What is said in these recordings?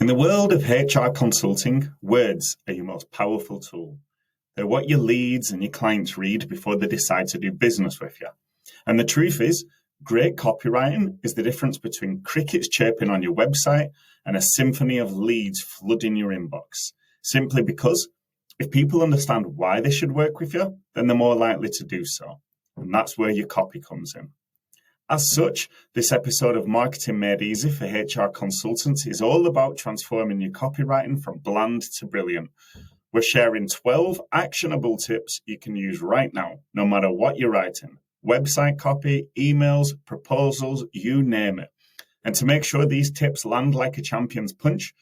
In the world of HR consulting, words are your most powerful tool. They're what your leads and your clients read before they decide to do business with you. And the truth is, great copywriting is the difference between crickets chirping on your website and a symphony of leads flooding your inbox. Simply because if people understand why they should work with you, then they're more likely to do so. And that's where your copy comes in. As such, this episode of Marketing Made Easy for HR Consultants is all about transforming your copywriting from bland to brilliant. We're sharing 12 actionable tips you can use right now, no matter what you're writing. Website copy, emails, proposals, you name it. And to make sure these tips land like a champion's punch,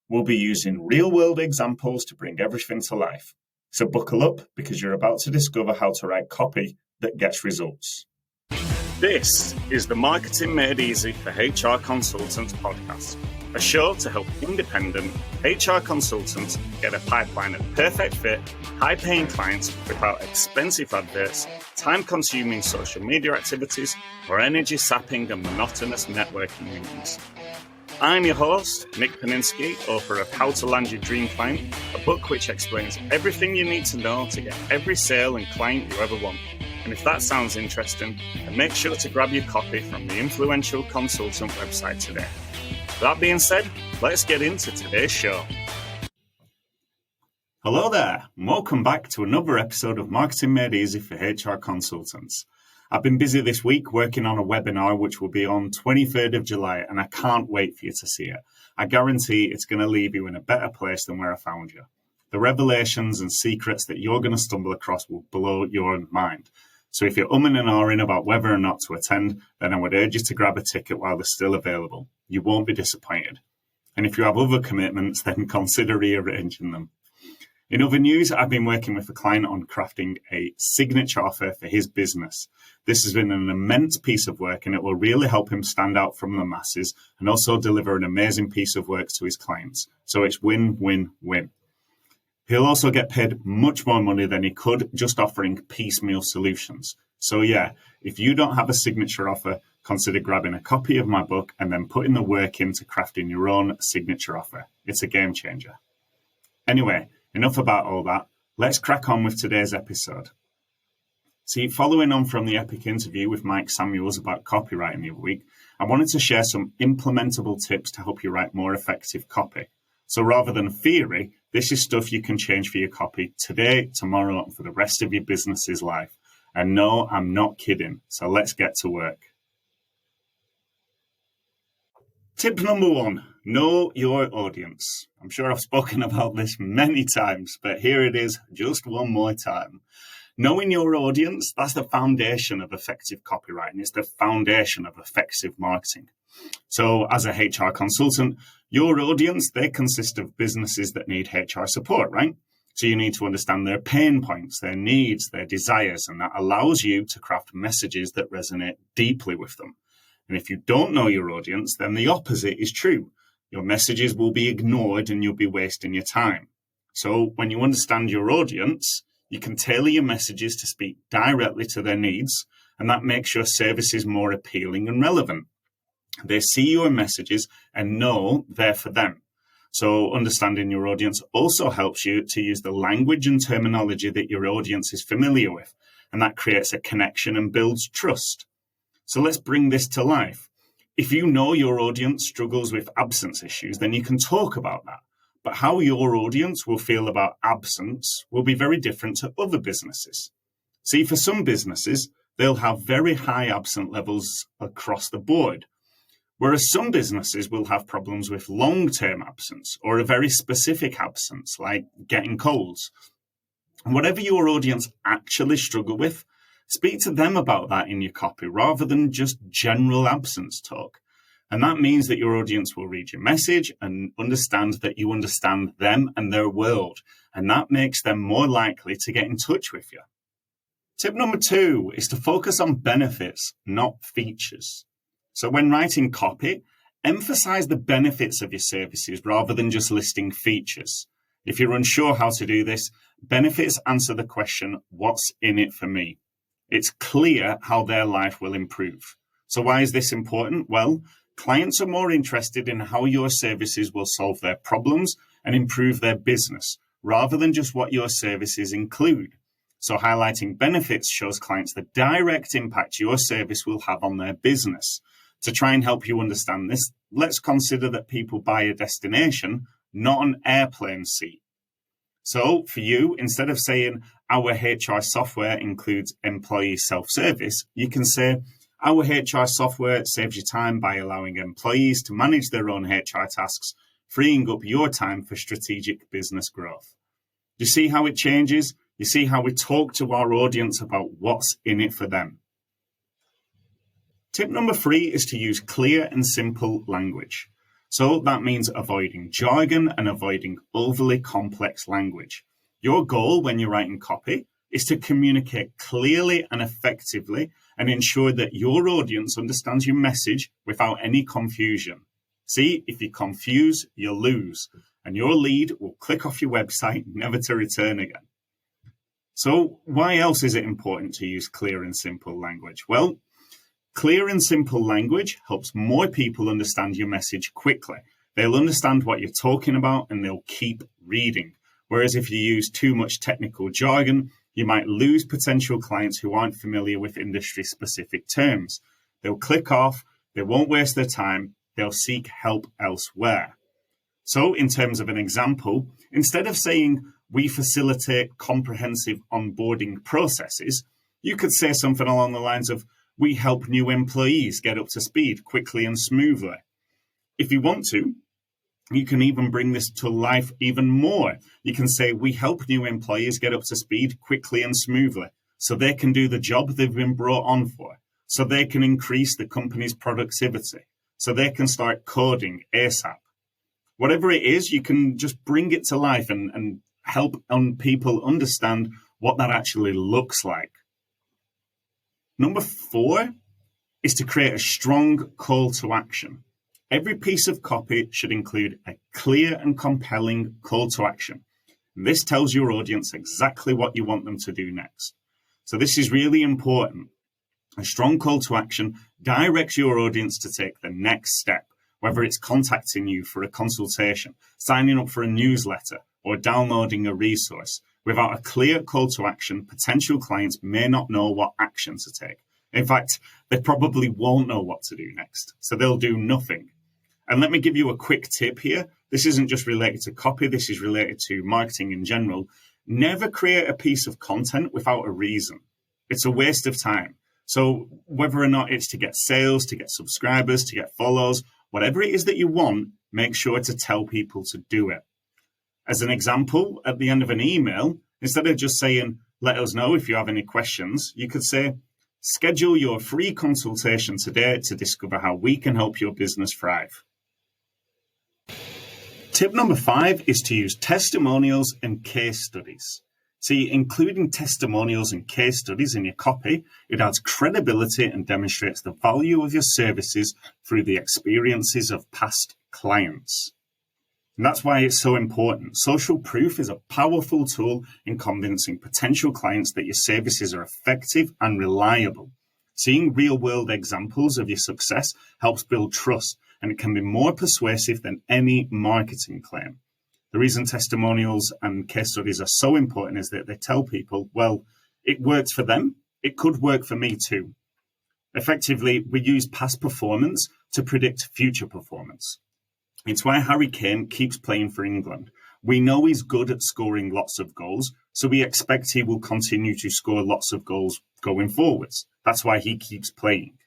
we'll be using real-world examples to bring everything to life. So buckle up, because you're about to discover how to write copy that gets results. This is the Marketing Made Easy for HR Consultants podcast, a show to help independent HR consultants get a pipeline of perfect fit, high-paying clients without expensive adverts, time-consuming social media activities, or energy-sapping and monotonous networking meetings. I'm your host, Nick Paninsky, author of How to Land Your Dream Client, a book which explains everything you need to know to get every sale and client you ever want. And if that sounds interesting, then make sure to grab your copy from the influential consultant website today. That being said, let's get into today's show. Hello there, and welcome back to another episode of Marketing Made Easy for HR Consultants. I've been busy this week working on a webinar which will be on 23rd of July, and I can't wait for you to see it. I guarantee it's going to leave you in a better place than where I found you. The revelations and secrets that you're going to stumble across will blow your mind. So if you're umming and ahhing about whether or not to attend, then I would urge you to grab a ticket while they're still available. You won't be disappointed. And if you have other commitments, then consider rearranging them. In other news, I've been working with a client on crafting a signature offer for his business. This has been an immense piece of work, and it will really help him stand out from the masses and also deliver an amazing piece of work to his clients. So it's win, win, win. He'll also get paid much more money than he could just offering piecemeal solutions. So yeah, if you don't have a signature offer, consider grabbing a copy of my book and then putting the work into crafting your own signature offer. It's a game changer. Anyway, enough about all that. Let's crack on with today's episode. See, following on from the epic interview with Mike Samuels about copywriting the other week, I wanted to share some implementable tips to help you write more effective copy. So rather than theory, this is stuff you can change for your copy today, tomorrow, and for the rest of your business's life. And no, I'm not kidding. So let's get to work. Tip number 1, know your audience. I'm sure I've spoken about this many times, but here it is just one more time. Knowing your audience, that's the foundation of effective copywriting. It's the foundation of effective marketing. So as a HR consultant, your audience, they consist of businesses that need HR support, right? So you need to understand their pain points, their needs, their desires, and that allows you to craft messages that resonate deeply with them. And if you don't know your audience, then the opposite is true. Your messages will be ignored and you'll be wasting your time. So when you understand your audience, you can tailor your messages to speak directly to their needs, and that makes your services more appealing and relevant. They see your messages and know they're for them. So understanding your audience also helps you to use the language and terminology that your audience is familiar with, and that creates a connection and builds trust. So let's bring this to life. If you know your audience struggles with absence issues, then you can talk about that. But how your audience will feel about absence will be very different to other businesses. See, for some businesses, they'll have very high absent levels across the board, whereas some businesses will have problems with long-term absence or a very specific absence, like getting colds. And whatever your audience actually struggle with, speak to them about that in your copy rather than just general absence talk. And that means that your audience will read your message and understand that you understand them and their world. And that makes them more likely to get in touch with you. Tip number 2 is to focus on benefits, not features. So when writing copy, emphasize the benefits of your services rather than just listing features. If you're unsure how to do this, benefits answer the question, what's in it for me? It's clear how their life will improve. So why is this important? Well, Clients are more interested in how your services will solve their problems and improve their business, rather than just what your services include. So highlighting benefits shows clients the direct impact your service will have on their business. To try and help you understand this, let's consider that people buy a destination, not an airplane seat. So for you, instead of saying our HR software includes employee self-service, you can say our HR software saves you time by allowing employees to manage their own HR tasks, freeing up your time for strategic business growth. You see how it changes? You see how we talk to our audience about what's in it for them. Tip number 3 is to use clear and simple language. So that means avoiding jargon and avoiding overly complex language. Your goal when you're writing copy is to communicate clearly and effectively and ensure that your audience understands your message without any confusion. See, if you confuse, you lose, and your lead will click off your website, never to return again. So why else is it important to use clear and simple language? Well, clear and simple language helps more people understand your message quickly. They'll understand what you're talking about and they'll keep reading. Whereas if you use too much technical jargon, you might lose potential clients who aren't familiar with industry-specific terms. They'll click off, they won't waste their time, they'll seek help elsewhere. So in terms of an example, instead of saying we facilitate comprehensive onboarding processes, you could say something along the lines of we help new employees get up to speed quickly and smoothly. If you want to, you can even bring this to life even more. You can say we help new employees get up to speed quickly and smoothly so they can do the job they've been brought on for, so they can increase the company's productivity, so they can start coding ASAP. Whatever it is, you can just bring it to life and help people understand what that actually looks like. Number 4 is to create a strong call to action. Every piece of copy should include a clear and compelling call to action. This tells your audience exactly what you want them to do next. So this is really important. A strong call to action directs your audience to take the next step, whether it's contacting you for a consultation, signing up for a newsletter, or downloading a resource. Without a clear call to action, potential clients may not know what action to take. In fact, they probably won't know what to do next, so they'll do nothing. And let me give you a quick tip here. This isn't just related to copy, this is related to marketing in general. Never create a piece of content without a reason. It's a waste of time. So whether or not it's to get sales, to get subscribers, to get follows, whatever it is that you want, make sure to tell people to do it. As an example, at the end of an email, instead of just saying, let us know if you have any questions, you could say, schedule your free consultation today to discover how we can help your business thrive. Tip number 5 is to use testimonials and case studies. See, including testimonials and case studies in your copy, it adds credibility and demonstrates the value of your services through the experiences of past clients. And that's why it's so important. Social proof is a powerful tool in convincing potential clients that your services are effective and reliable. Seeing real-world examples of your success helps build trust, and it can be more persuasive than any marketing claim. The reason testimonials and case studies are so important is that they tell people, well, it worked for them, it could work for me too. Effectively, we use past performance to predict future performance. It's why Harry Kane keeps playing for England. We know he's good at scoring lots of goals, so we expect he will continue to score lots of goals going forwards. That's why he keeps playing.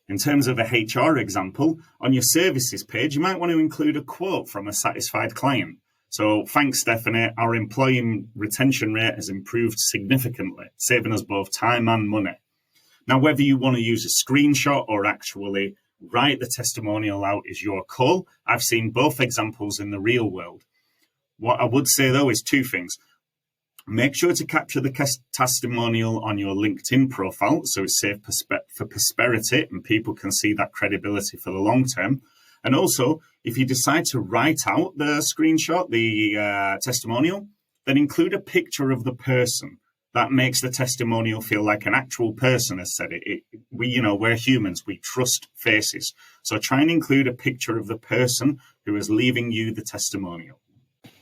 In terms of a HR example, on your services page, you might want to include a quote from a satisfied client. So, thanks, Stephanie, our employee retention rate has improved significantly, saving us both time and money. Now, whether you want to use a screenshot or actually write the testimonial out is your call. I've seen both examples in the real world. What I would say, though, is 2 things. Make sure to capture the testimonial on your LinkedIn profile so it's safe for prosperity and people can see that credibility for the long term. And also, if you decide to write out the screenshot, the testimonial, then include a picture of the person. That makes the testimonial feel like an actual person has said it. We're humans. We trust faces. So try and include a picture of the person who is leaving you the testimonial.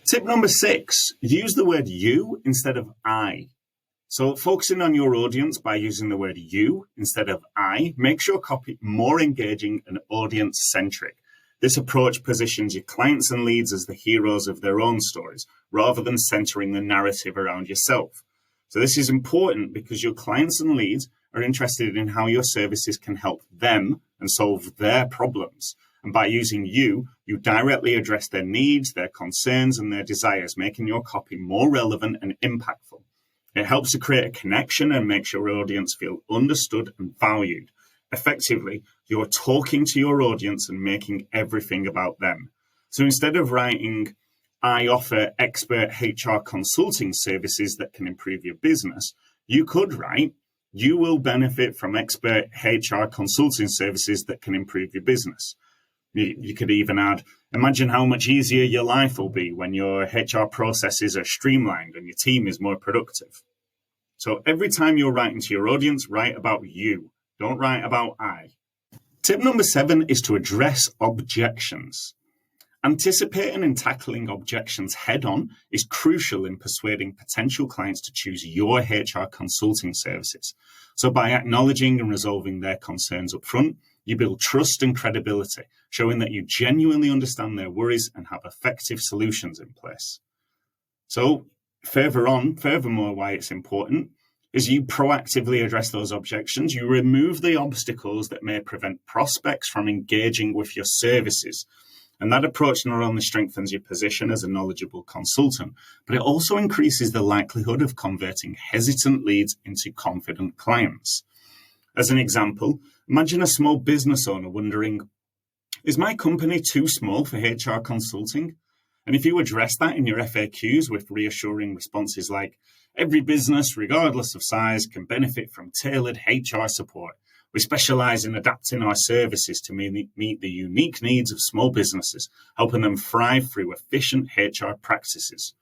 Tip number 6, use the word you instead of I. So focusing on your audience by using the word you instead of I makes your copy more engaging and audience-centric. This approach positions your clients and leads as the heroes of their own stories, rather than centering the narrative around yourself. So this is important because your clients and leads are interested in how your services can help them and solve their problems. And by using you directly address their needs, their concerns, and their desires, making your copy more relevant and impactful. It helps to create a connection and makes your audience feel understood and valued. Effectively, you're talking to your audience and making everything about them. So instead of writing, I offer expert HR consulting services that can improve your business, you could write, you will benefit from expert HR consulting services that can improve your business. You could even add, imagine how much easier your life will be when your HR processes are streamlined and your team is more productive. So every time you're writing to your audience, write about you. Don't write about I. Tip number 7 is to address objections. Anticipating and tackling objections head-on is crucial in persuading potential clients to choose your HR consulting services. So by acknowledging and resolving their concerns up front, you build trust and credibility, showing that you genuinely understand their worries and have effective solutions in place. So furthermore, why it's important is you proactively address those objections. You remove the obstacles that may prevent prospects from engaging with your services. And that approach not only strengthens your position as a knowledgeable consultant, but it also increases the likelihood of converting hesitant leads into confident clients. As an example, imagine a small business owner wondering, is my company too small for HR consulting? And if you address that in your FAQs with reassuring responses like, every business, regardless of size, can benefit from tailored HR support. We specialize in adapting our services to meet the unique needs of small businesses, helping them thrive through efficient HR practices.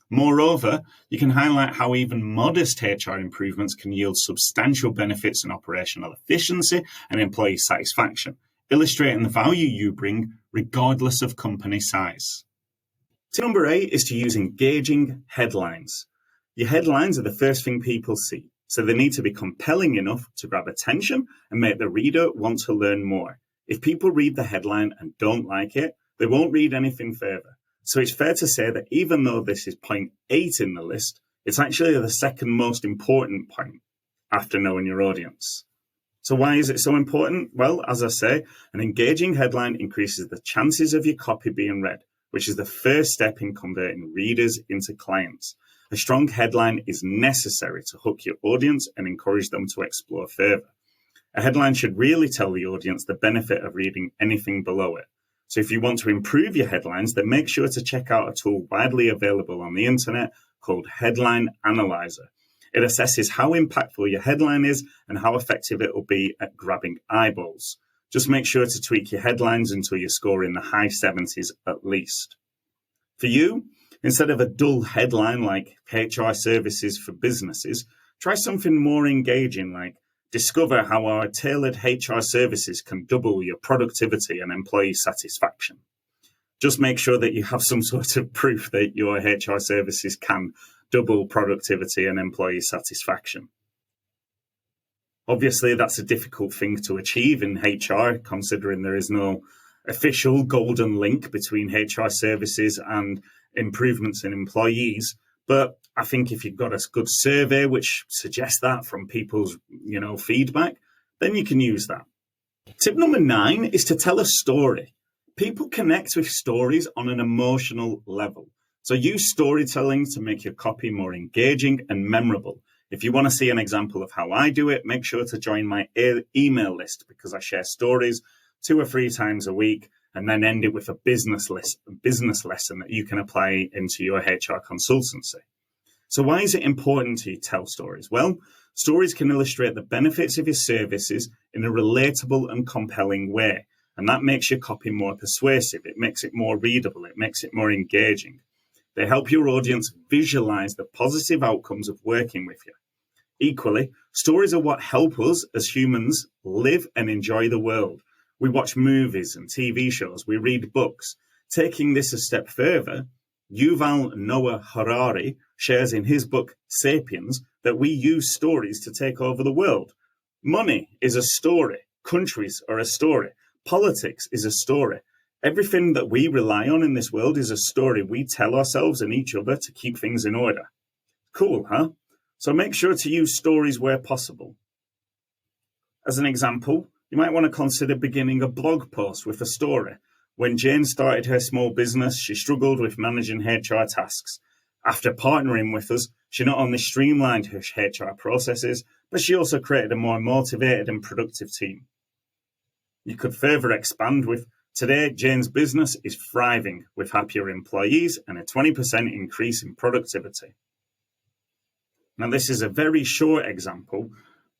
Moreover, you can highlight how even modest HR improvements can yield substantial benefits in operational efficiency and employee satisfaction, illustrating the value you bring regardless of company size. Tip number 8 is to use engaging headlines. Your headlines are the first thing people see, so they need to be compelling enough to grab attention and make the reader want to learn more. If people read the headline and don't like it, they won't read anything further. So it's fair to say that even though this is point 8 in the list, it's actually the second most important point after knowing your audience. So why is it so important? Well, as I say, an engaging headline increases the chances of your copy being read, which is the first step in converting readers into clients. A strong headline is necessary to hook your audience and encourage them to explore further. A headline should really tell the audience the benefit of reading anything below it. So if you want to improve your headlines, then make sure to check out a tool widely available on the internet called Headline Analyzer. It assesses how impactful your headline is and how effective it will be at grabbing eyeballs. Just make sure to tweak your headlines until you score in the high 70s at least. For you, instead of a dull headline like HR services for businesses, try something more engaging like discover how our tailored HR services can double your productivity and employee satisfaction. Just make sure that you have some sort of proof that your HR services can double productivity and employee satisfaction. Obviously, that's a difficult thing to achieve in HR, considering there is no official golden link between HR services and improvements in employees. But I think if you've got a good survey which suggests that from people's, feedback, then you can use that. Tip number 9 is to tell a story. People connect with stories on an emotional level. So use storytelling to make your copy more engaging and memorable. If you want to see an example of how I do it, make sure to join my email list because I share stories 2 or 3 times a week and then end it with a business lesson that you can apply into your HR consultancy. So why is it important to tell stories? Well, stories can illustrate the benefits of your services in a relatable and compelling way. And that makes your copy more persuasive. It makes it more readable. It makes it more engaging. They help your audience visualize the positive outcomes of working with you. Equally, stories are what help us as humans live and enjoy the world. We watch movies and TV shows, we read books. Taking this a step further, Yuval Noah Harari shares in his book Sapiens that we use stories to take over the world. Money is a story. Countries are a story. Politics is a story. Everything that we rely on in this world is a story we tell ourselves and each other to keep things in order. Cool, huh? So make sure to use stories where possible. As an example, you might want to consider beginning a blog post with a story. When Jane started her small business, she struggled with managing HR tasks. After partnering with us, she not only streamlined her HR processes, but she also created a more motivated and productive team. You could further expand with, today, Jane's business is thriving with happier employees and a 20% increase in productivity. Now, this is a very short example,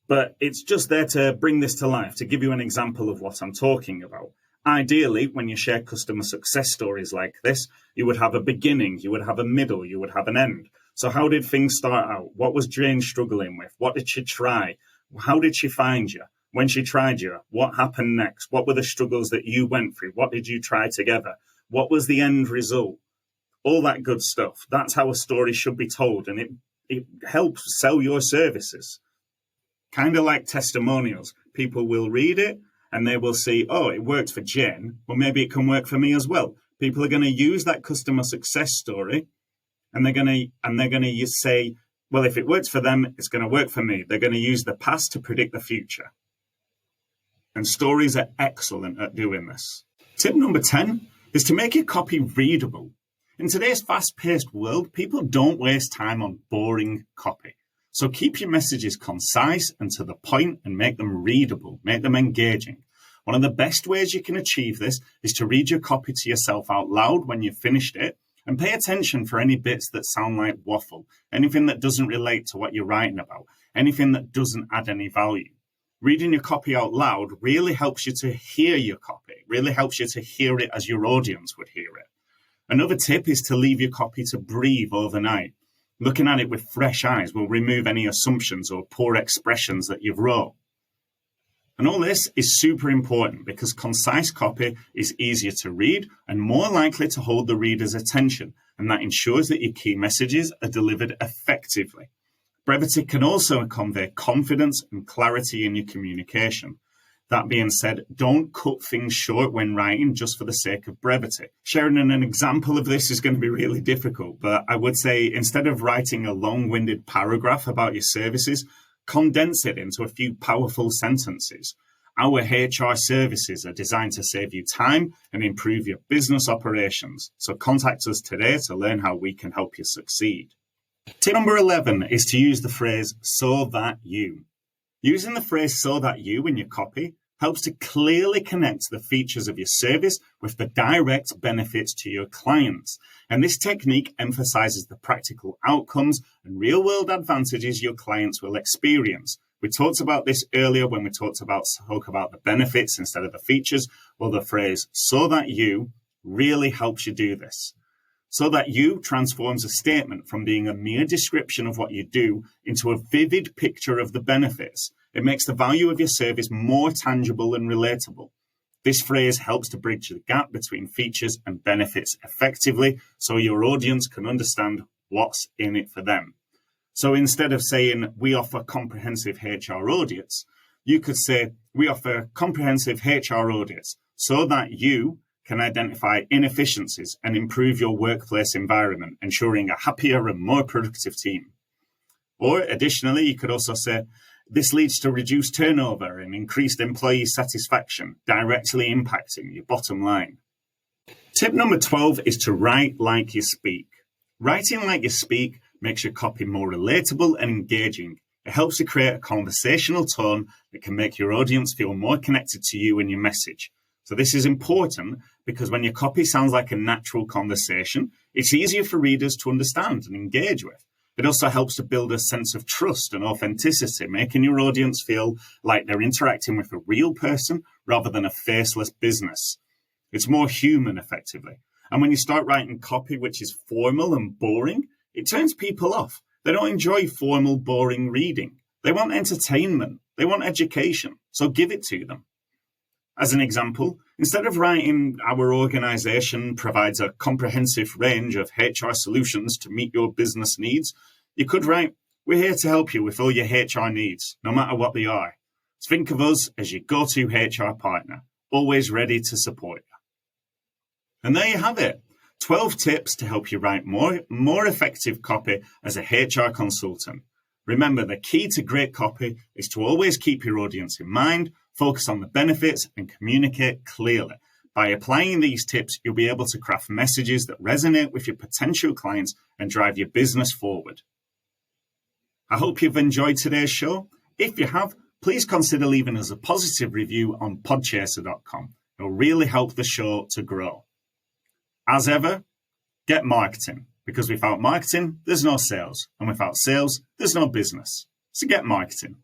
but it's just there to bring this to life, to give you an example of what I'm talking about. Ideally, when you share customer success stories like this, you would have a beginning, you would have a middle, you would have an end. So how did things start out? What was Jane struggling with? What did she try? How did she find you? When she tried you, what happened next? What were the struggles that you went through? What did you try together? What was the end result? All that good stuff. That's how a story should be told, and it helps sell your services. Kind of like testimonials. People will read it and they will see, oh, it worked for Jen, well, maybe it can work for me as well. People are going to use that customer success story and they're going to say, well, if it works for them, it's going to work for me. They're going to use the past to predict the future. And stories are excellent at doing this. Tip number 10 is to make your copy readable. In today's fast-paced world, people don't waste time on boring copy. So keep your messages concise and to the point and make them readable, make them engaging. One of the best ways you can achieve this is to read your copy to yourself out loud when you've finished it and pay attention for any bits that sound like waffle, anything that doesn't relate to what you're writing about, anything that doesn't add any value. Reading your copy out loud really helps you to hear your copy, really helps you to hear it as your audience would hear it. Another tip is to leave your copy to breathe overnight. Looking at it with fresh eyes will remove any assumptions or poor expressions that you've wrote. And all this is super important because concise copy is easier to read and more likely to hold the reader's attention, and that ensures that your key messages are delivered effectively. Brevity can also convey confidence and clarity in your communication. That being said, don't cut things short when writing just for the sake of brevity. Sharing an example of this is going to be really difficult, but I would say instead of writing a long-winded paragraph about your services, condense it into a few powerful sentences. Our HR services are designed to save you time and improve your business operations. So contact us today to learn how we can help you succeed. Tip number 11 is to use the phrase, so that you. Using the phrase, so that you in your copy helps to clearly connect the features of your service with the direct benefits to your clients. And this technique emphasizes the practical outcomes and real-world advantages your clients will experience. We talked about this earlier when we spoke about the benefits instead of the features. Well, the phrase, so that you, really helps you do this. So that you transforms a statement from being a mere description of what you do into a vivid picture of the benefits. It makes the value of your service more tangible and relatable. This phrase helps to bridge the gap between features and benefits effectively so your audience can understand what's in it for them. So instead of saying, we offer comprehensive HR audits, you could say, we offer comprehensive HR audits so that you can identify inefficiencies and improve your workplace environment, ensuring a happier and more productive team. Or additionally, you could also say, this leads to reduced turnover and increased employee satisfaction, directly impacting your bottom line. Tip number 12 is to write like you speak. Writing like you speak makes your copy more relatable and engaging. It helps to create a conversational tone that can make your audience feel more connected to you and your message. So this is important because when your copy sounds like a natural conversation, it's easier for readers to understand and engage with. It also helps to build a sense of trust and authenticity, making your audience feel like they're interacting with a real person rather than a faceless business. It's more human, effectively. And when you start writing copy which is formal and boring, it turns people off. They don't enjoy formal, boring reading. They want entertainment. They want education. So give it to them. As an example, instead of writing, "Our organization provides a comprehensive range of HR solutions to meet your business needs," you could write, "We're here to help you with all your HR needs, no matter what they are. Think of us as your go-to HR partner, always ready to support you." And there you have it. 12 tips to help you write more effective copy as a HR consultant. Remember, the key to great copy is to always keep your audience in mind, focus on the benefits, and communicate clearly. By applying these tips, you'll be able to craft messages that resonate with your potential clients and drive your business forward. I hope you've enjoyed today's show. If you have, please consider leaving us a positive review on podchaser.com. It'll really help the show to grow. As ever, get marketing, because without marketing, there's no sales, and without sales, there's no business. So get marketing.